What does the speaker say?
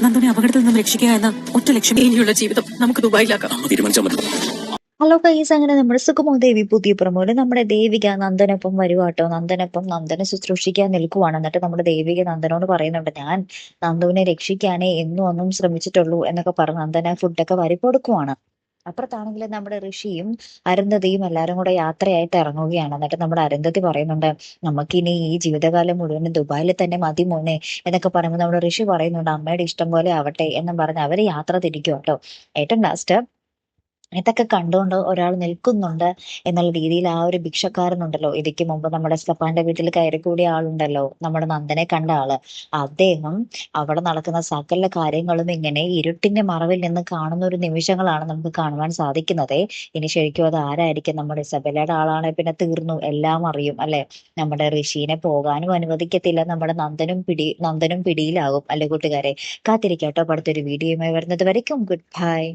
നന്ദനെ അപകടത്തിൽ നിന്നും രക്ഷിക്കുക എന്ന ഒറ്റ ലക്ഷ്യം ഇനിയുള്ള ജീവിതം നമുക്ക് ദുബായിലാക്കാം. ഹലോ ഗൈസ്, അങ്ങനെ നമ്മുടെ സുഗമോദേവി പുതിയ പ്രമോല് നമ്മുടെ ദേവിക നന്ദനൊപ്പം വരുവാട്ടോ. നന്ദനെ ശുശ്രൂഷിക്കാൻ നിൽക്കുവാണ്. എന്നിട്ട് നമ്മുടെ ദേവിക നന്ദനോട് പറയുന്നുണ്ട്, ഞാൻ നന്ദുവിനെ രക്ഷിക്കാനേ എന്നും ഒന്നും ശ്രമിച്ചിട്ടുള്ളൂ എന്നൊക്കെ പറഞ്ഞ് നന്ദന ഫുഡൊക്കെ വരി കൊടുക്കുവാണ്. അപ്പുറത്താണെങ്കിൽ നമ്മുടെ ഋഷിയും അരുന്ധതിയും എല്ലാരും കൂടെ യാത്രയായിട്ട് ഇറങ്ങുകയാണ്. എന്നിട്ട് നമ്മുടെ അരുന്ധതി പറയുന്നുണ്ട്, നമുക്കിനി ഈ ജീവിതകാലം മുഴുവൻ ദുബായിൽ തന്നെ മതി മോനെ എന്നൊക്കെ പറയുമ്പോൾ നമ്മുടെ ഋഷി പറയുന്നുണ്ട്, അമ്മയുടെ ഇഷ്ടം പോലെ ആവട്ടെ എന്നും പറഞ്ഞ് അവര് യാത്ര തിരിക്കും കേട്ടോ. ഏറ്റവും ലാസ്റ്റ് ഇതൊക്കെ കണ്ടുകൊണ്ട് ഒരാൾ നിൽക്കുന്നുണ്ട് എന്നുള്ള രീതിയിൽ ആ ഒരു ഭിക്ഷക്കാരനുണ്ടല്ലോ, ഇതിക്ക് മുമ്പ് നമ്മുടെ സ്റ്റെപ്പാന്റെ വീട്ടിൽ കയറി കൂടിയ ആളുണ്ടല്ലോ, നമ്മുടെ നന്ദനെ കണ്ട ആള്, അദ്ദേഹം അവിടെ നടക്കുന്ന സകല കാര്യങ്ങളും ഇങ്ങനെ ഇരുട്ടിന്റെ മറവിൽ നിന്ന് കാണുന്ന ഒരു നിമിഷങ്ങളാണ് നമുക്ക് കാണുവാൻ സാധിക്കുന്നത്. ഇനി ശരിക്കും അത് ആരായിരിക്കും? നമ്മുടെ ഇസബെല്ലയുടെ ആളാണെങ്കിൽ പിന്നെ തീർന്നു, എല്ലാം അറിയും അല്ലെ. നമ്മുടെ ഋഷീനെ പോകാനും അനുവദിക്കത്തില്ല, നമ്മുടെ നന്ദനും പിടിയിലാകും അല്ലെ കൂട്ടുകാരെ. കാത്തിരിക്കാട്ടോ അടുത്തൊരു വീഡിയോയുമായി വരുന്നത് വരയ്ക്കും. Good bye.